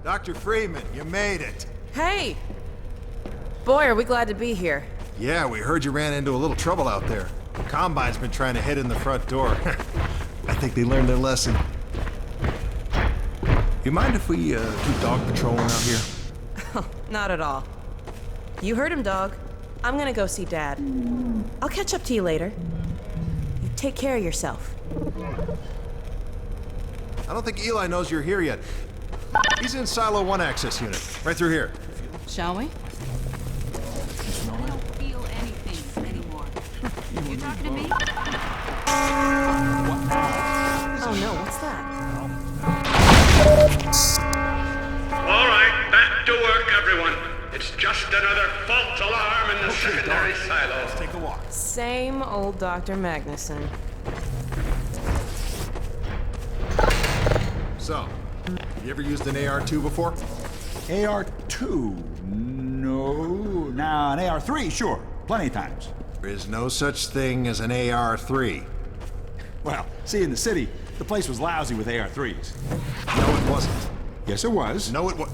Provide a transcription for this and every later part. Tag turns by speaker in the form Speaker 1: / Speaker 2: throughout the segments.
Speaker 1: Dr. Freeman, you made it.
Speaker 2: Hey! Boy, are we glad to be here.
Speaker 1: Yeah, we heard you ran into a little trouble out there. Combine's been trying to head in the front door. I think they learned their lesson. You mind if we keep dog patrolling out here?
Speaker 2: Not at all. You heard him, dog. I'm gonna go see Dad. I'll catch up to you later. You take care of yourself.
Speaker 1: I don't think Eli knows you're here yet. He's in Silo 1 access unit, right through here.
Speaker 3: Shall we?
Speaker 4: I don't feel anything anymore. You talking to me?
Speaker 2: Oh no, what's that?
Speaker 5: All right, back to work, everyone. It's just another false alarm in the secondary silo.
Speaker 1: Let's take a walk.
Speaker 2: Same old Dr. Magnuson.
Speaker 1: So, you ever used an AR-2 before?
Speaker 6: AR-2? No. Now, an AR-3, sure. Plenty of times.
Speaker 1: There is no such thing as an AR-3.
Speaker 6: Well, see, in the city, the place was lousy with AR-3s.
Speaker 1: No, it wasn't.
Speaker 6: Yes, it was.
Speaker 1: No, it was.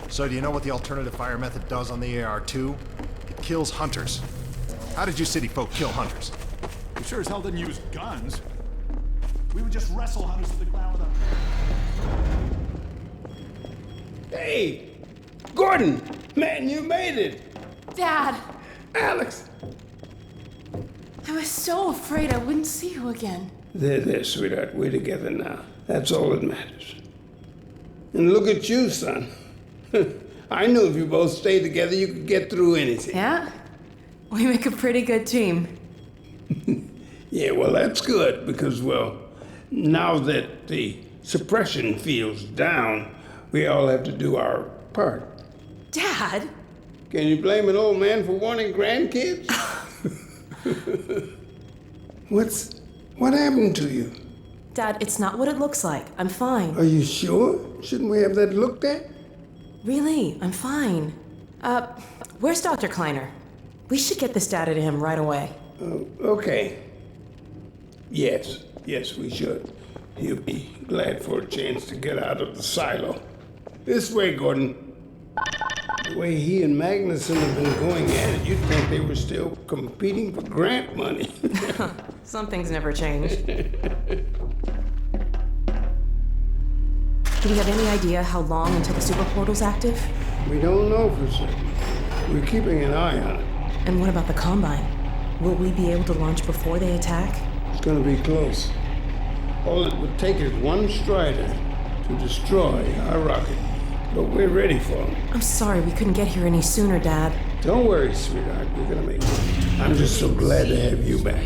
Speaker 1: So do you know what the alternative fire method does on the AR-2? It kills hunters. How did you city folk kill hunters?
Speaker 6: We sure as hell didn't use guns. We would just wrestle hunters to the ground with a...
Speaker 7: Hey, Gordon, man, you made it.
Speaker 3: Dad,
Speaker 7: Alex.
Speaker 3: I was so afraid I wouldn't see you again.
Speaker 7: There, sweetheart. We're together now. That's all that matters. And look at you, son. I knew if you both stayed together, you could get through anything.
Speaker 3: Yeah? We make a pretty good team.
Speaker 7: Yeah, well, that's good because, well, now that the suppression field's down, we all have to do our part.
Speaker 3: Dad?
Speaker 7: Can you blame an old man for wanting grandkids? What happened to you?
Speaker 2: Dad, it's not what it looks like. I'm fine.
Speaker 7: Are you sure? Shouldn't we have that looked at?
Speaker 2: Really, I'm fine. Where's Dr. Kleiner? We should get this data to him right away.
Speaker 7: Okay. Yes, we should. He'll be glad for a chance to get out of the silo. This way, Gordon. The way he and Magnuson have been going at it, you'd think they were still competing for grant money.
Speaker 2: Some things never change. Do we have any idea how long until the super portal's active?
Speaker 7: We don't know for certain. We're keeping an eye on it.
Speaker 2: And what about the Combine? Will we be able to launch before they attack?
Speaker 7: It's gonna be close. All it would take is one Strider to destroy our rocket. But we're ready for him.
Speaker 2: I'm sorry we couldn't get here any sooner, Dad.
Speaker 7: Don't worry, sweetheart. We're gonna make it. I'm just so glad to have you back.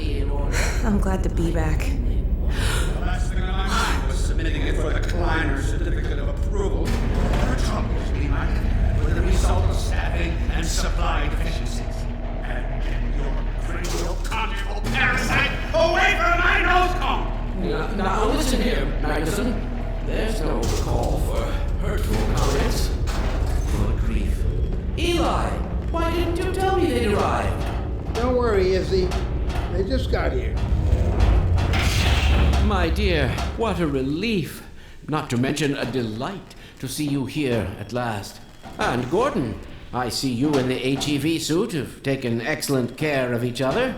Speaker 2: I'm glad to be back.
Speaker 5: The last thing on my mind was submitting it for the Kleiner certificate of approval. There are troubles we might have had with the result of staffing and supply deficiencies. And get your cranial control parasite away from my nose cone!
Speaker 8: Now listen here, Magnuson. There's no call for hurtful comments. Good grief. Eli, why didn't you tell me they'd arrived?
Speaker 7: Don't worry, Izzy. They just got here.
Speaker 8: My dear, what a relief. Not to mention a delight to see you here at last. And Gordon, I see you in the HEV suit have taken excellent care of each other.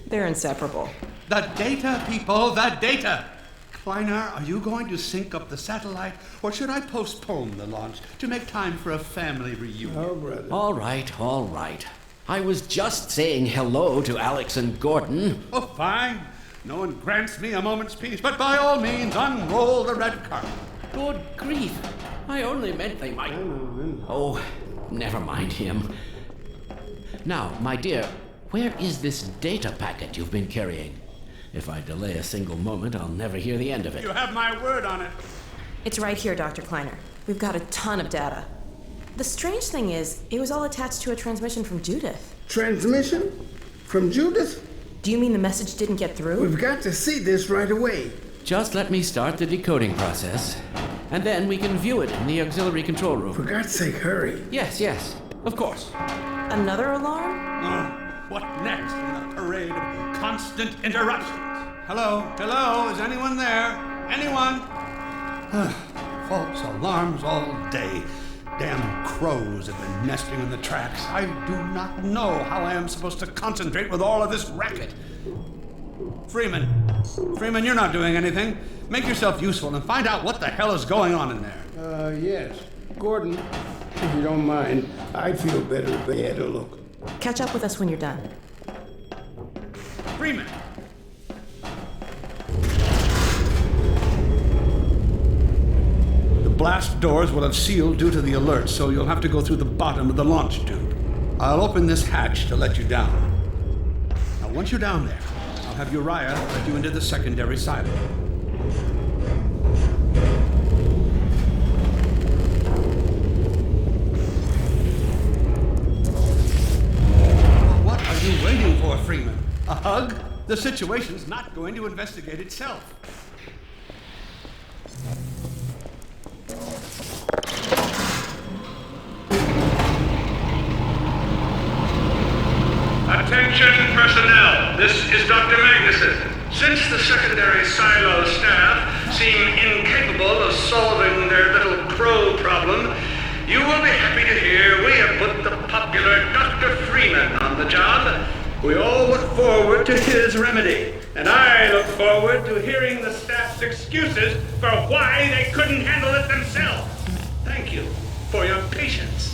Speaker 2: They're inseparable.
Speaker 5: The data, people, the data! Kleiner, are you going to sync up the satellite, or should I postpone the launch to make time for a family reunion?
Speaker 7: Oh, brother.
Speaker 8: All right. I was just saying hello to Alex and Gordon.
Speaker 5: Oh, fine. No one grants me a moment's peace, but by all means, unroll the red carpet.
Speaker 8: Good grief. I only meant they might... Oh, never mind him. Now, my dear, where is this data packet you've been carrying? If I delay a single moment, I'll never hear the end of it.
Speaker 5: You have my word on it.
Speaker 2: It's right here, Dr. Kleiner. We've got a ton of data. The strange thing is, it was all attached to a transmission from Judith.
Speaker 7: Transmission? From Judith?
Speaker 2: Do you mean the message didn't get through?
Speaker 7: We've got to see this right away.
Speaker 8: Just let me start the decoding process, and then we can view it in the auxiliary control room.
Speaker 7: For God's sake, hurry.
Speaker 8: Yes, of course.
Speaker 2: Another alarm?
Speaker 5: What next in the parade of constant interruptions? Hello? Is anyone there? Anyone? False alarms all day. Damn crows have been nesting in the tracks. I do not know how I am supposed to concentrate with all of this racket. Freeman, you're not doing anything. Make yourself useful and find out what the hell is going on in there.
Speaker 7: Yes. Gordon, if you don't mind, I'd feel better if they had a look.
Speaker 2: Catch up with us when you're done.
Speaker 5: Freeman! The blast doors will have sealed due to the alert, so you'll have to go through the bottom of the launch tube. I'll open this hatch to let you down. Now, once you're down there, I'll have Uriah let you into the secondary silo. What are you waiting for, Freeman? A hug? The situation's not going to investigate itself.
Speaker 9: Attention personnel, this is Dr. Magnuson. Since the secondary silo staff seem incapable of solving their little crow problem, you will be happy to hear we have put the popular Dr. Freeman on the job. We all look forward to his remedy, and I look forward to hearing the staff's excuses for why they couldn't handle it themselves. Thank you for your patience.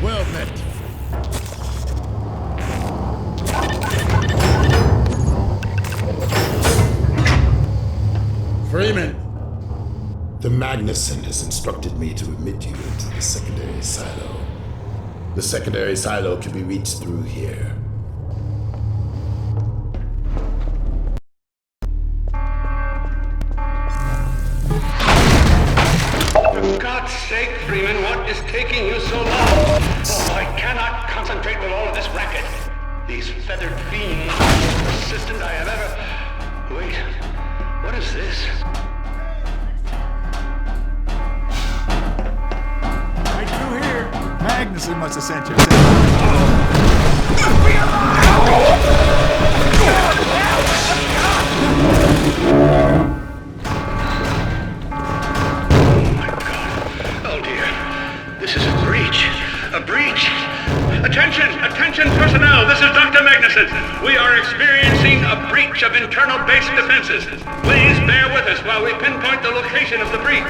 Speaker 1: Well met.
Speaker 10: Freeman! The Magnuson has instructed me to admit you into the secondary silo. The secondary silo can be reached through here.
Speaker 9: For God's sake, Freeman, what is taking you so long? Oh, I cannot concentrate with all of this racket. These feathered fiends are the most persistent I have ever... Wait, what is this?
Speaker 6: Right through here. Magnuson must have sent you.
Speaker 9: Oh dear, this is a breach. A breach. Attention personnel, this is Dr. Magnuson. We are experiencing a breach of internal base defenses. Please bear with us while we pinpoint the location of the breach.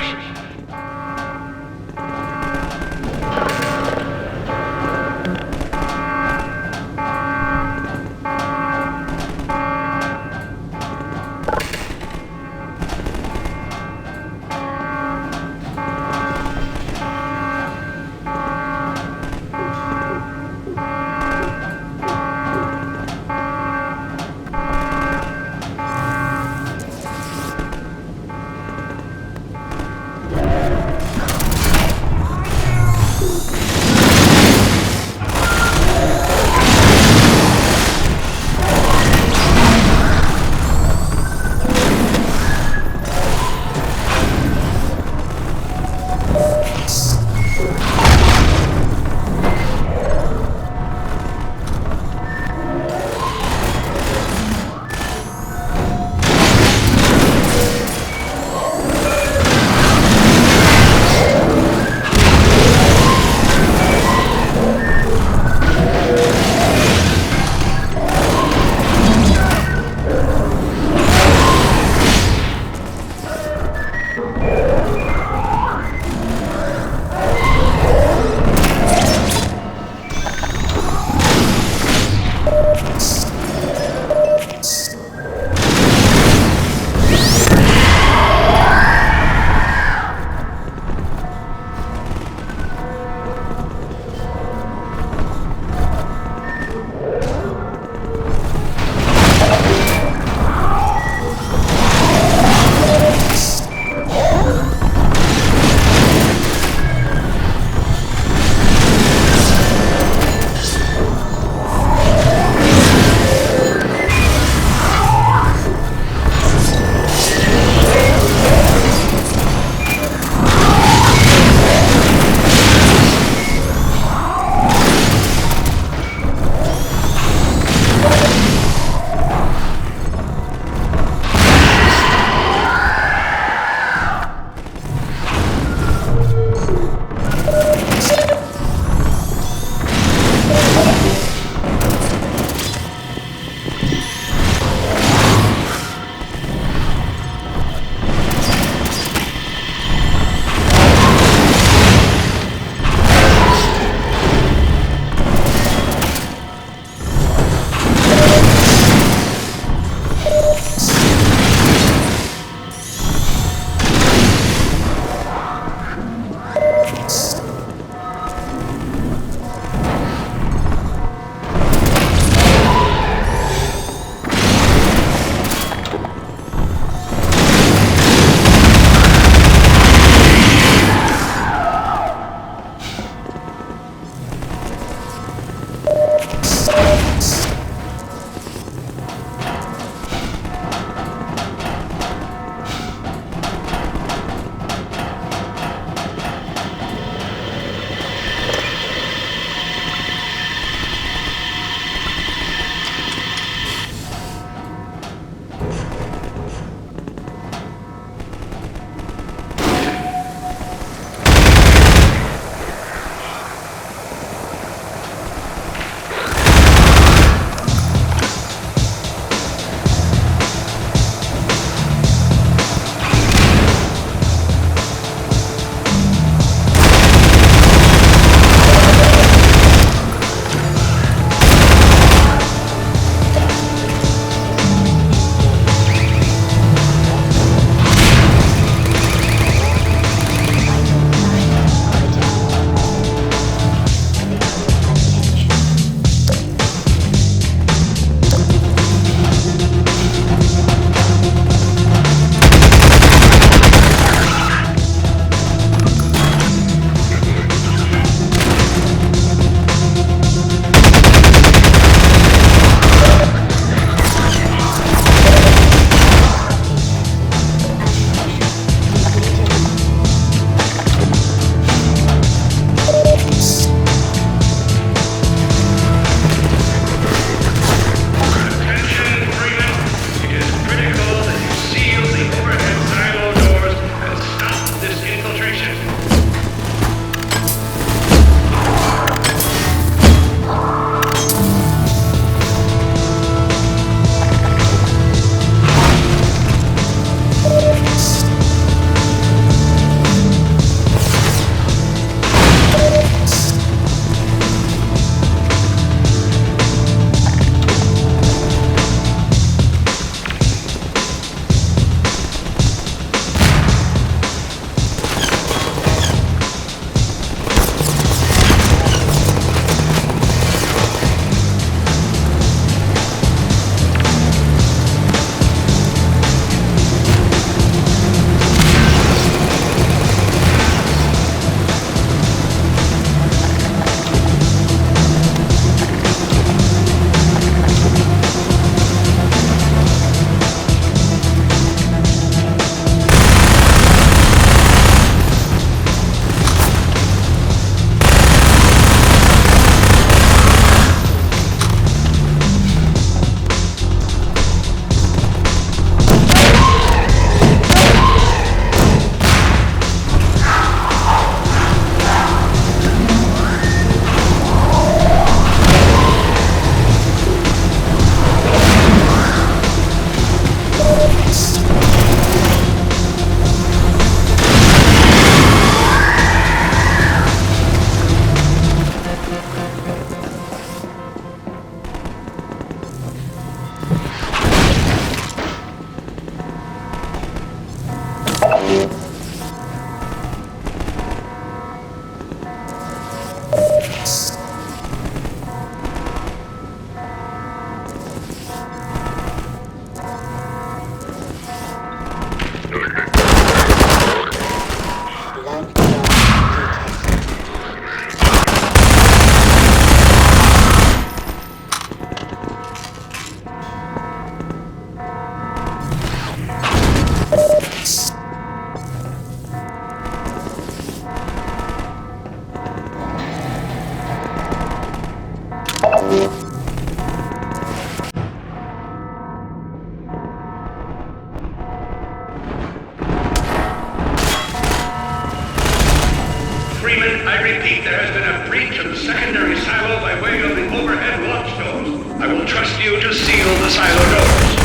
Speaker 9: repeat, there has been a breach of the secondary silo by way of the overhead watch doors. I will trust you to seal the silo doors.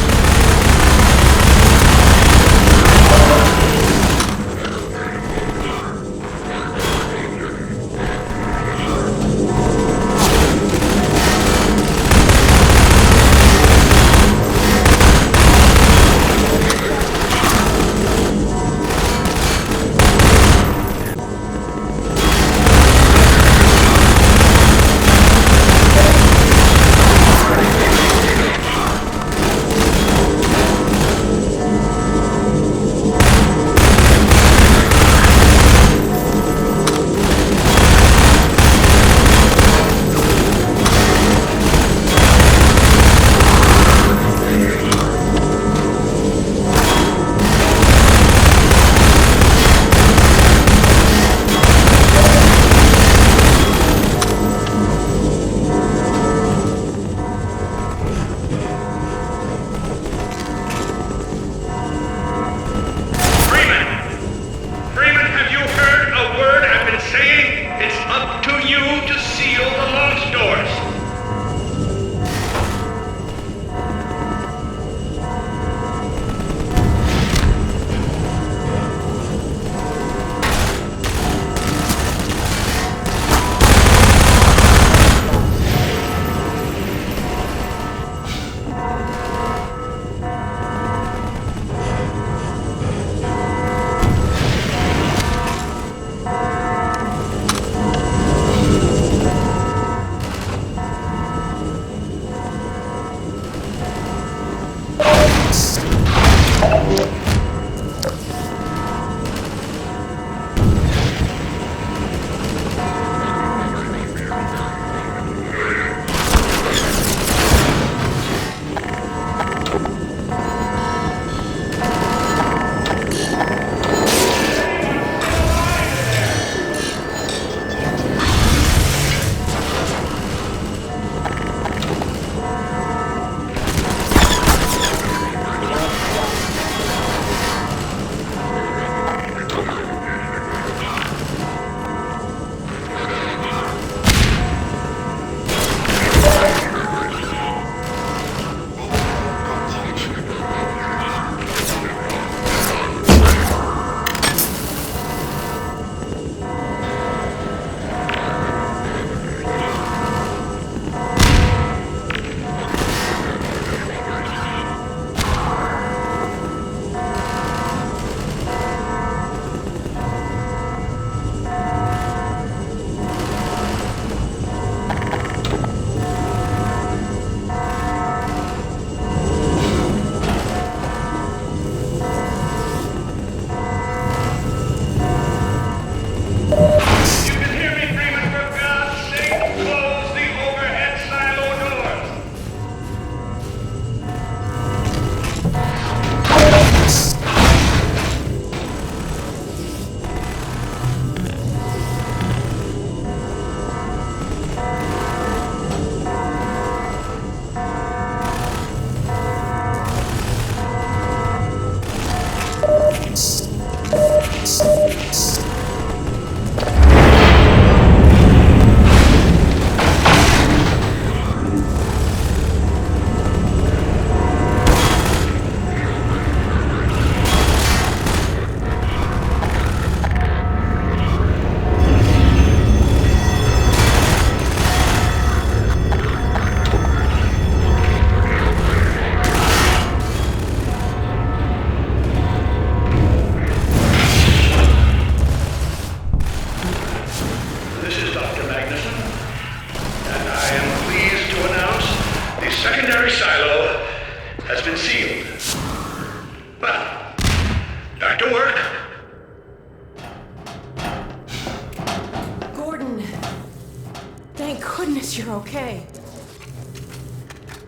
Speaker 2: goodness you're okay.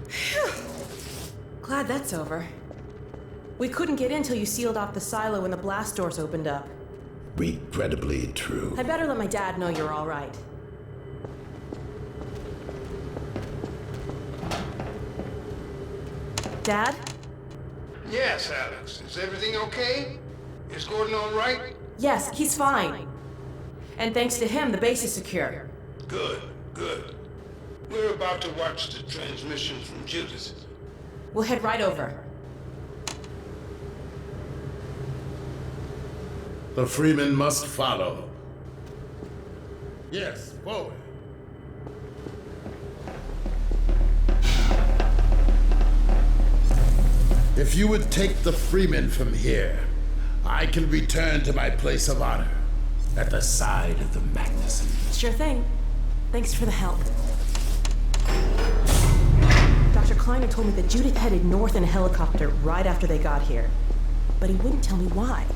Speaker 2: Phew. Glad that's over. We couldn't get in till you sealed off the silo when the blast doors opened up.
Speaker 10: Regrettably true.
Speaker 2: I better let my dad know you're all right. Dad?
Speaker 5: Yes, Alex. Is everything okay? Is Gordon all right?
Speaker 2: Yes, he's fine. And thanks to him, the base is secure.
Speaker 7: Good, good. We're about to watch the transmission from Judas.
Speaker 2: We'll head right over.
Speaker 10: The Freeman must follow. Yes, forward. If you would take the Freeman from here, I can return to my place of honor at the side of the Magnuson.
Speaker 2: Sure thing. Thanks for the help. Dr. Kleiner told me that Judith headed north in a helicopter right after they got here. But he wouldn't tell me why.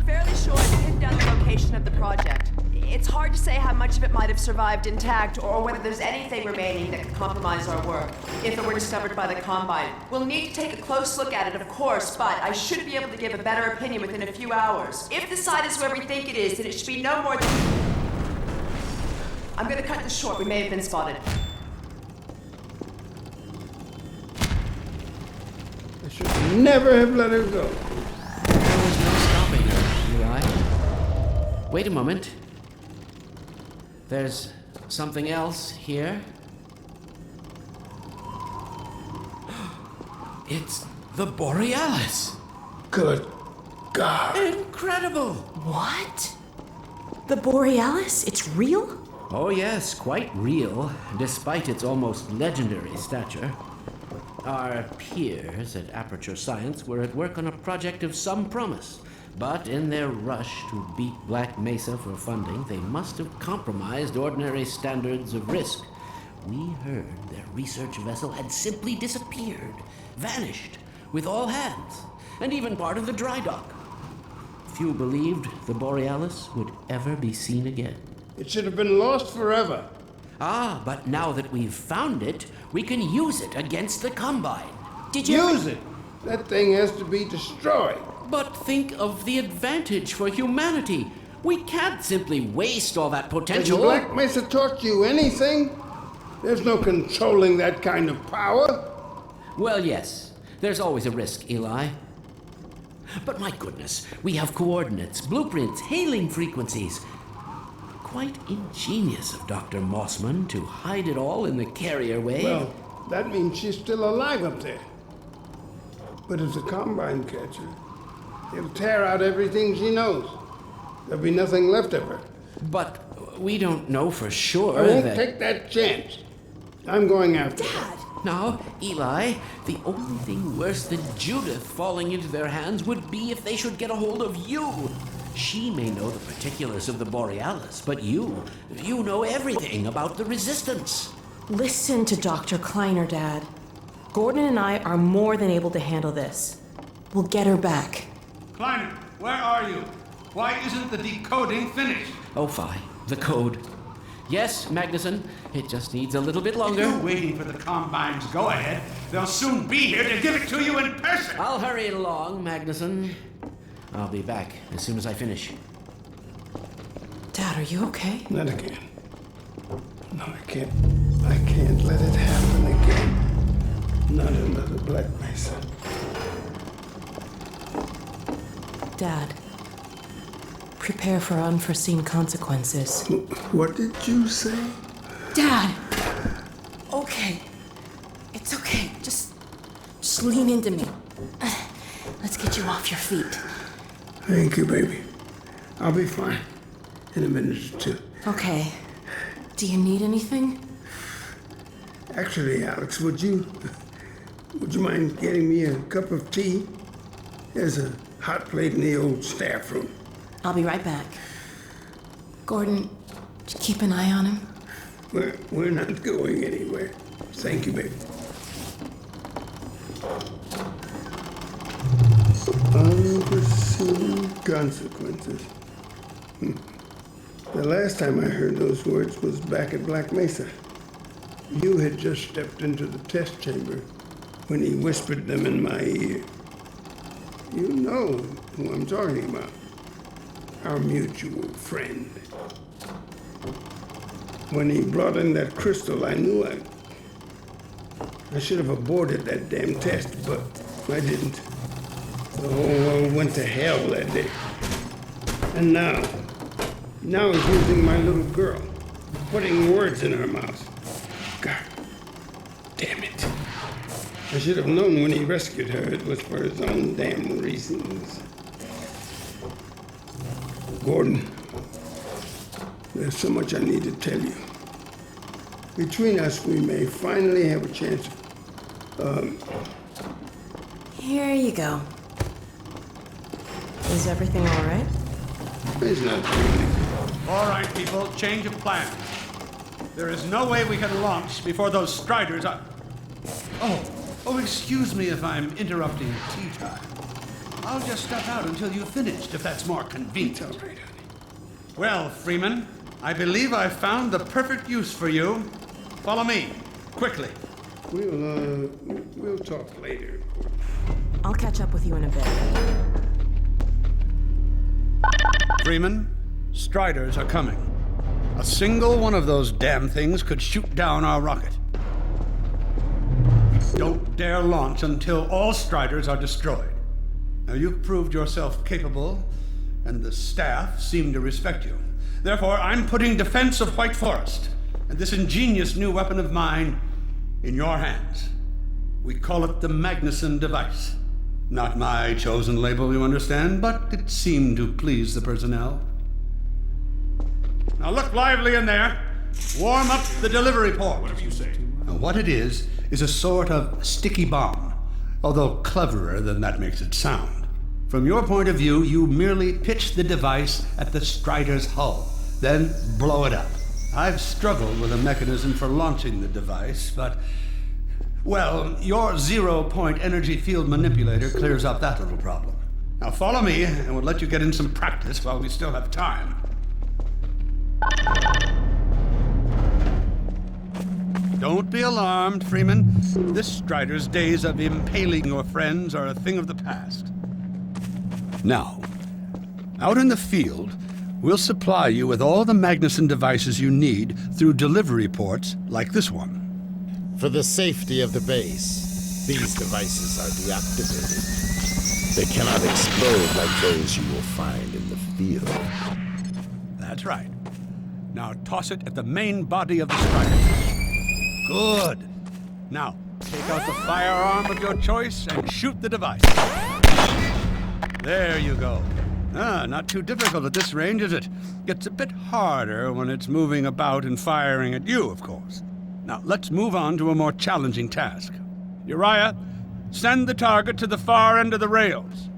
Speaker 11: Fairly sure to pin down the location of the project. It's hard to say how much of it might have survived intact or whether there's anything remaining that could compromise our work if it were discovered by the Combine. We'll need to take a close look at it, of course, but I should be able to give a better opinion within a few hours. If the site is where we think it is, then it should be no more than... I'm gonna cut this short. We may have been spotted.
Speaker 7: I should never have let her go.
Speaker 8: There was no stopping her, Eli. Wait a moment. There's something else here. It's the Borealis.
Speaker 7: Good God.
Speaker 8: Incredible!
Speaker 2: What? The Borealis? It's real?
Speaker 8: Oh yes, quite real, despite its almost legendary stature. Our peers at Aperture Science were at work on a project of some promise, but in their rush to beat Black Mesa for funding, they must have compromised ordinary standards of risk. We heard their research vessel had simply disappeared, vanished, with all hands, and even part of the dry dock. Few believed the Borealis would ever be seen again.
Speaker 7: It should have been lost forever.
Speaker 8: Ah, but now that we've found it, we can use it against the Combine.
Speaker 2: Did you
Speaker 7: Use it! That thing has to be destroyed.
Speaker 8: But think of the advantage for humanity. We can't simply waste all that
Speaker 7: Has
Speaker 8: potential.
Speaker 7: Black Mesa taught you anything? There's no controlling that kind of power.
Speaker 8: Well, yes. There's always a risk, Eli. But my goodness, we have coordinates, blueprints, hailing frequencies. Quite ingenious of Dr. Mossman to hide it all in the carrier wave.
Speaker 7: Well, that means she's still alive up there. But as a Combine catcher, it'll tear out everything she knows. There'll be nothing left of her.
Speaker 8: But we don't know for sure
Speaker 7: I won't
Speaker 8: that...
Speaker 7: take that chance. I'm going after her.
Speaker 2: Dad!
Speaker 8: Now, Eli, the only thing worse than Judith falling into their hands would be if they should get a hold of you. She may know the particulars of the Borealis, but you know everything about the Resistance.
Speaker 2: Listen to Dr. Kleiner, Dad. Gordon and I are more than able to handle this. We'll get her back.
Speaker 5: Kleiner, where are you? Why isn't the decoding finished?
Speaker 8: Oh, fine. The code. Yes, Magnuson. It just needs a little bit longer.
Speaker 5: If you're waiting for the Combine's go-ahead, they'll soon be here to give it to you in person.
Speaker 8: I'll hurry it along, Magnuson. I'll be back as soon as I finish.
Speaker 2: Dad, are you okay?
Speaker 7: Not again. No, I can't let it happen again. Not another Black Mesa.
Speaker 2: Dad, prepare for unforeseen consequences.
Speaker 7: What did you say?
Speaker 2: Dad! Okay. It's okay. Just lean into me. Let's get you off your feet.
Speaker 7: Thank you, baby. I'll be fine in a minute or two.
Speaker 2: Okay. Do you need anything?
Speaker 7: Actually, Alex, would you mind getting me a cup of tea? There's a hot plate in the old staff room.
Speaker 2: I'll be right back. Gordon, keep an eye on him.
Speaker 7: We're not going anywhere. Thank you, baby. Unforeseen consequences. The last time I heard those words was back at Black Mesa. You had just stepped into the test chamber when he whispered them in my ear. You know who I'm talking about. Our mutual friend. When he brought in that crystal, I knew I should have aborted that damn test, but I didn't. The whole world world went to hell that day. And now he's using my little girl, putting words in her mouth. God damn it. I should have known when he rescued her it was for his own damn reasons. Gordon, there's so much I need to tell you. Between us, we may finally have a chance
Speaker 2: Here you go. Is everything all right?
Speaker 7: It's not really.
Speaker 5: All right, people, change of plan. There is no way we can launch before those Striders are... Oh, excuse me if I'm interrupting tea time. I'll just step out until you've finished, if that's more convenient.
Speaker 7: All right, honey.
Speaker 5: Well, Freeman, I believe I've found the perfect use for you. Follow me, quickly.
Speaker 7: We'll talk later.
Speaker 2: I'll catch up with you in a bit.
Speaker 5: Freeman, Striders are coming. A single one of those damn things could shoot down our rocket. Don't dare launch until all Striders are destroyed. Now, you've proved yourself capable, and the staff seem to respect you. Therefore, I'm putting defense of White Forest and this ingenious new weapon of mine in your hands. We call it the Magnuson device. Not my chosen label, you understand, but it seemed to please the personnel. Now look lively in there. Warm up the delivery port. Whatever you say. Now, what it is a sort of sticky bomb, although cleverer than that makes it sound. From your point of view, you merely pitch the device at the Strider's hull, then blow it up. I've struggled with a mechanism for launching the device, but, well, your zero-point energy field manipulator clears up that little problem. Now follow me, and we'll let you get in some practice while we still have time. Don't be alarmed, Freeman. This Strider's days of impaling your friends are a thing of the past. Now, out in the field, we'll supply you with all the Magnuson devices you need through delivery ports like this one.
Speaker 10: For the safety of the base, these devices are deactivated. They cannot explode like those you will find in the field.
Speaker 5: That's right. Now toss it at the main body of the Strider. Good. Now, take out the firearm of your choice and shoot the device. There you go. Not too difficult at this range, is it? Gets a bit harder when it's moving about and firing at you, of course. Now, let's move on to a more challenging task. Uriah, send the target to the far end of the rails.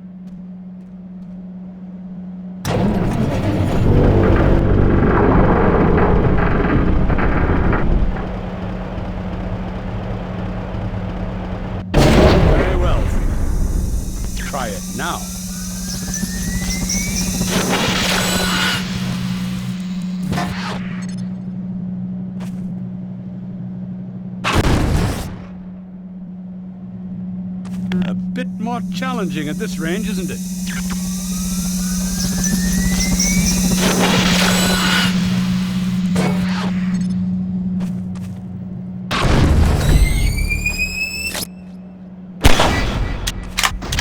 Speaker 5: Very well. Try it now. A bit more challenging at this range, isn't it?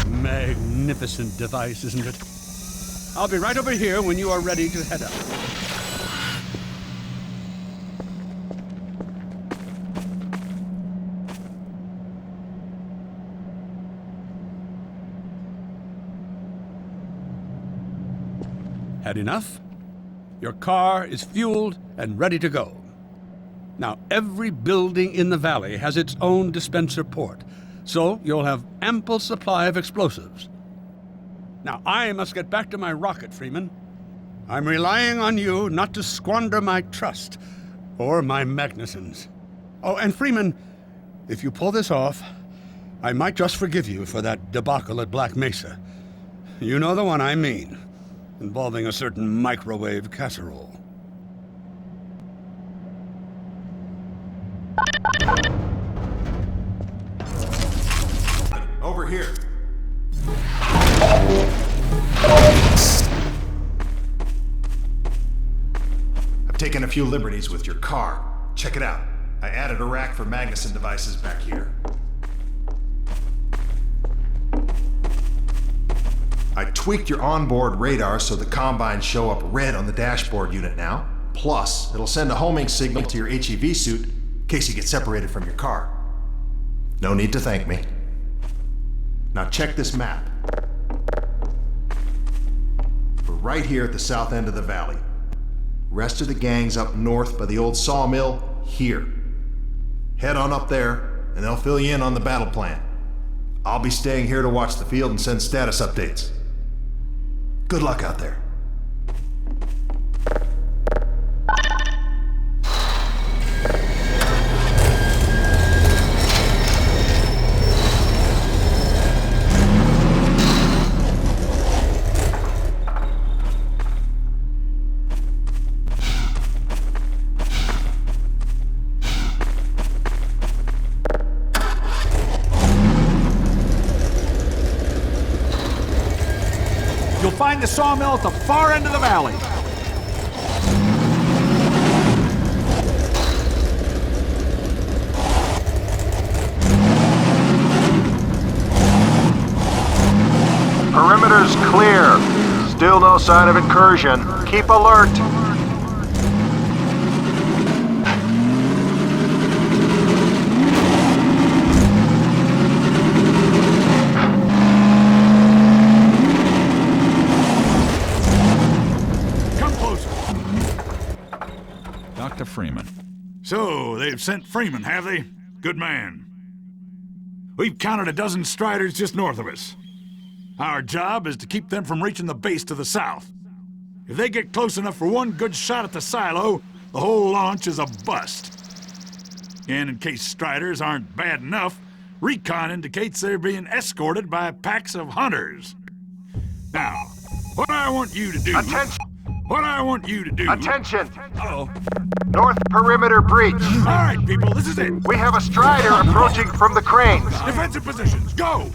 Speaker 5: Magnificent device, isn't it? I'll be right over here when you are ready to head up. Had enough? Your car is fueled and ready to go. Now, every building in the valley has its own dispenser port, so you'll have ample supply of explosives. Now, I must get back to my rocket, Freeman. I'm relying on you not to squander my trust, or my Magnusons. Oh, and Freeman, if you pull this off, I might just forgive you for that debacle at Black Mesa. You know the one I mean. Involving a certain microwave casserole.
Speaker 1: Over here. I've taken a few liberties with your car. Check it out. I added a rack for Magnuson devices back here. I tweaked your onboard radar so the combines show up red on the dashboard unit now. Plus, it'll send a homing signal to your HEV suit in case you get separated from your car. No need to thank me. Now check this map. We're right here at the south end of the valley. Rest of the gang's up north by the old sawmill here. Head on up there, and they'll fill you in on the battle plan. I'll be staying here to watch the field and send status updates. Good luck out there.
Speaker 6: You'll find the sawmill at the far end of the valley.
Speaker 1: Perimeter's clear. Still no sign of incursion. Keep alert.
Speaker 6: Dr. Freeman. So, they've sent Freeman, have they? Good man. We've counted a dozen Striders just north of us. Our job is to keep them from reaching the base to the south. If they get close enough for one good shot at the silo, the whole launch is a bust. And in case Striders aren't bad enough, recon indicates they're being escorted by packs of hunters. Now, what I want you to do...
Speaker 1: Attention!
Speaker 6: What I want you to do...
Speaker 1: Attention!
Speaker 6: Uh-oh.
Speaker 1: North perimeter breach.
Speaker 6: All right, people, this is it.
Speaker 1: We have a Strider approaching from the cranes.
Speaker 6: Defensive positions, go!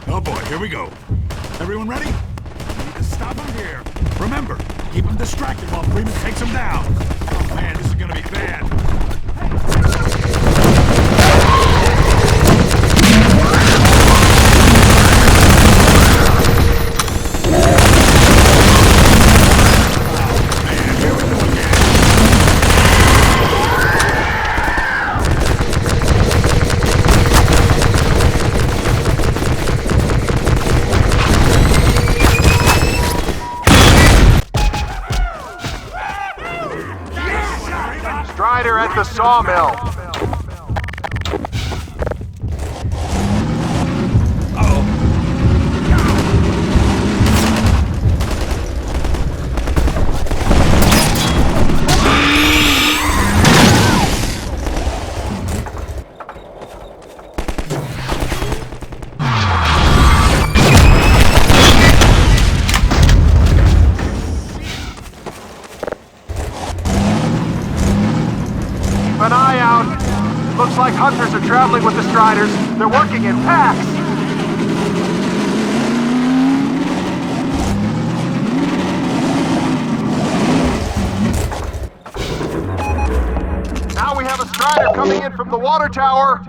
Speaker 6: Oh boy, here we go. Everyone ready? We need to stop them here. Remember, keep them distracted while Freeman takes them down. Oh man, this is gonna be bad.
Speaker 1: Strider at the sawmill. An eye out. Looks like hunters are traveling with the Striders. They're working in packs. Now we have a Strider coming in from the water tower.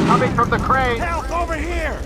Speaker 1: Coming from the crane.
Speaker 6: Help over here!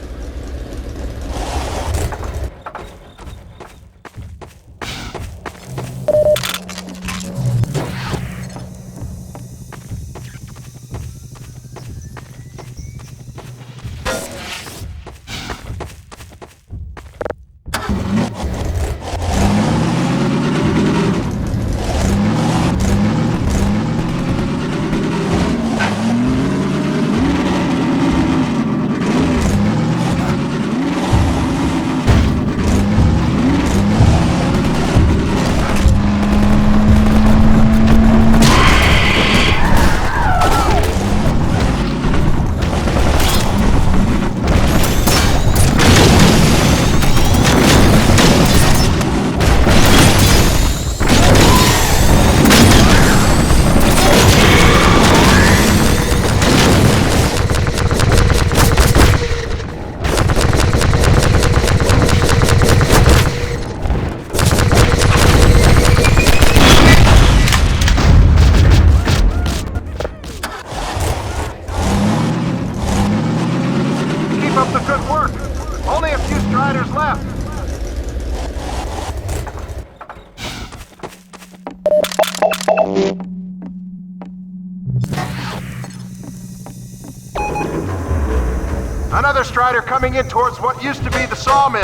Speaker 1: Another Strider coming in towards what used to be the sawmill.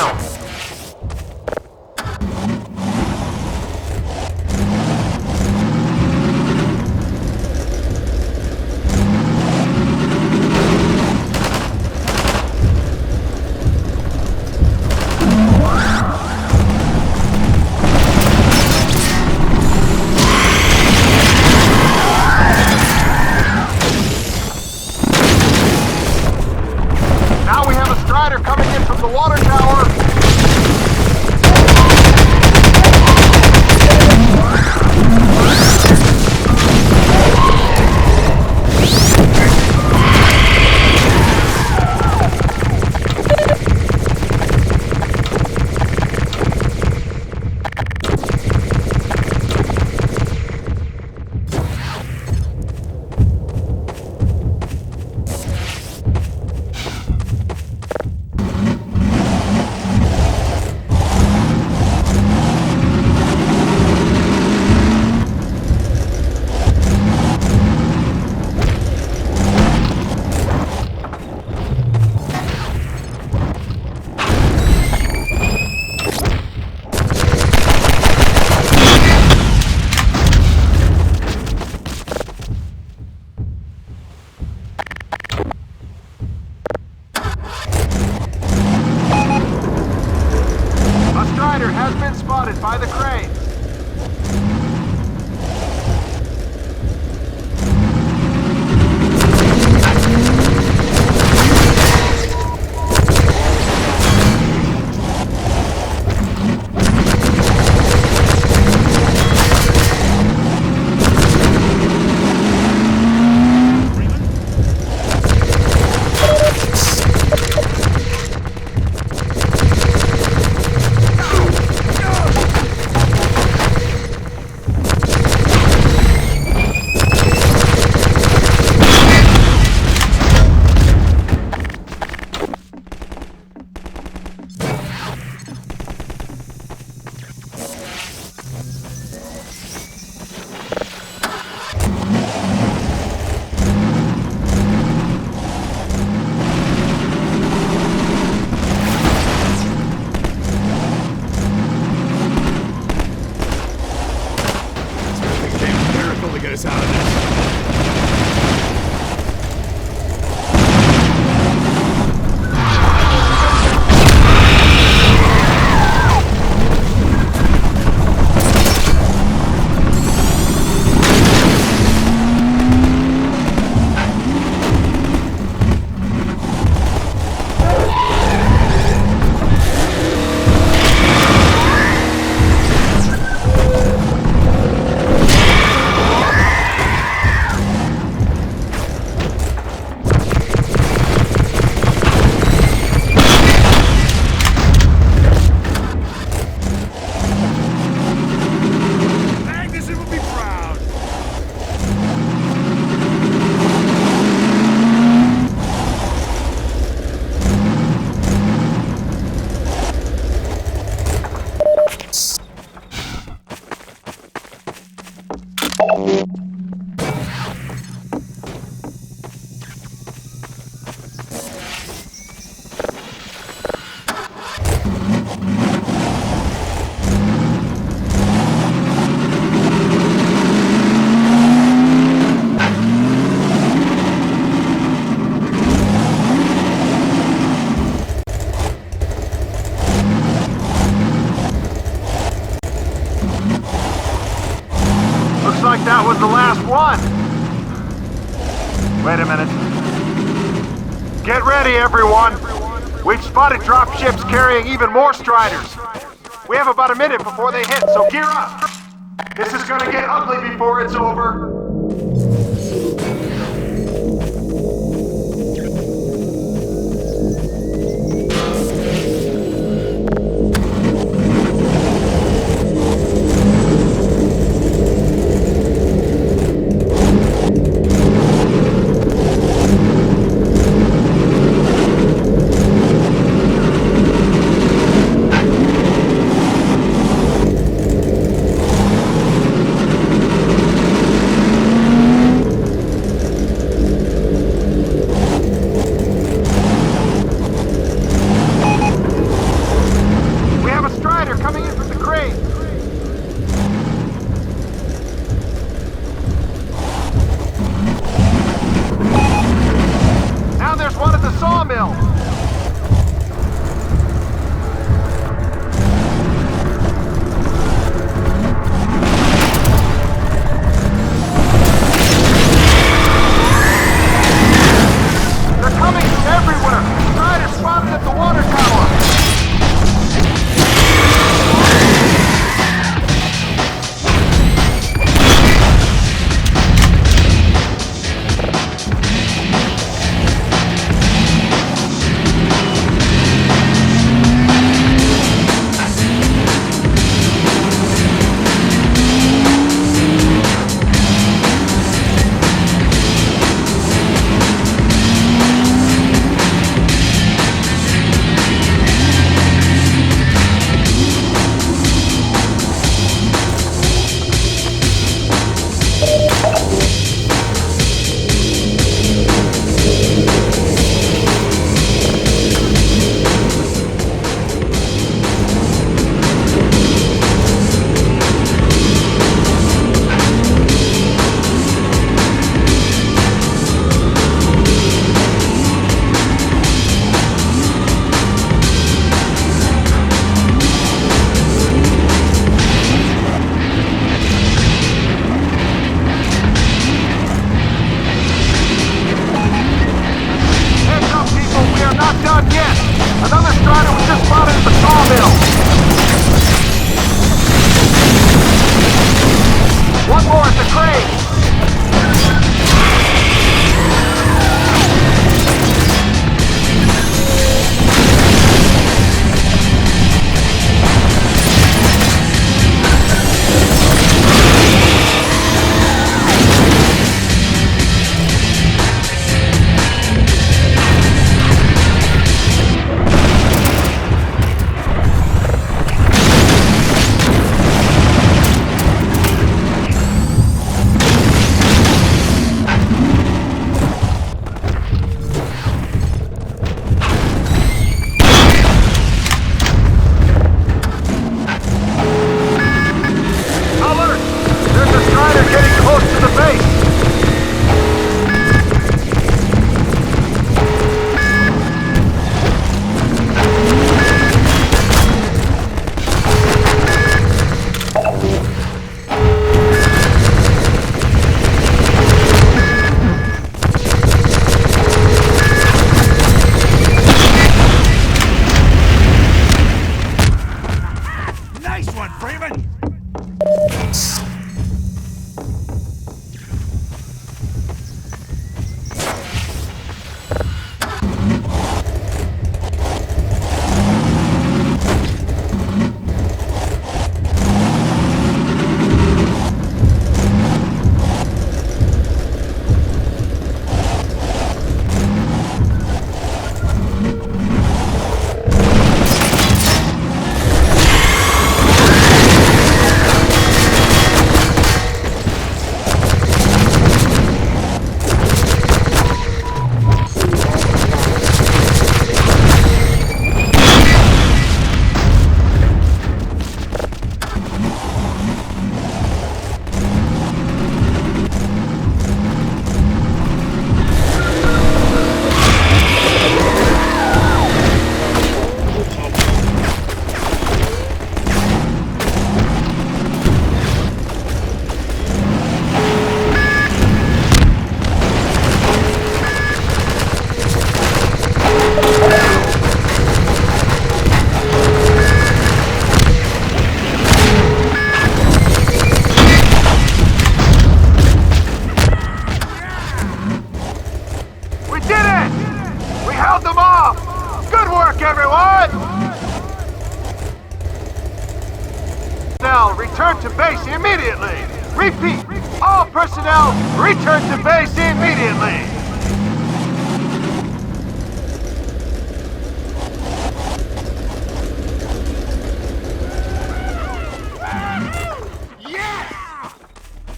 Speaker 1: Now we have a Strider coming in from the water tower. A Strider has been spotted by the crane.
Speaker 6: Miracle to get us out of this. Magnuson will be proud.
Speaker 1: Looks like that was the last one. Wait a minute. Get ready, everyone. We've spotted drop ships carrying even more Striders. We have about a minute before they hit, so gear up. This is gonna get ugly before it's over.
Speaker 12: Repeat, all personnel return to base immediately.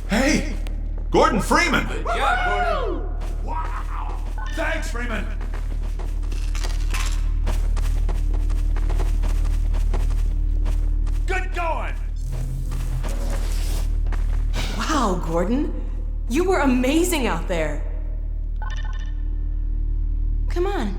Speaker 6: Hey! Gordon Freeman!
Speaker 8: Good job, Gordon.
Speaker 6: Wow! Thanks, Freeman! Good going!
Speaker 2: Wow, Gordon. You were amazing out there. Come on.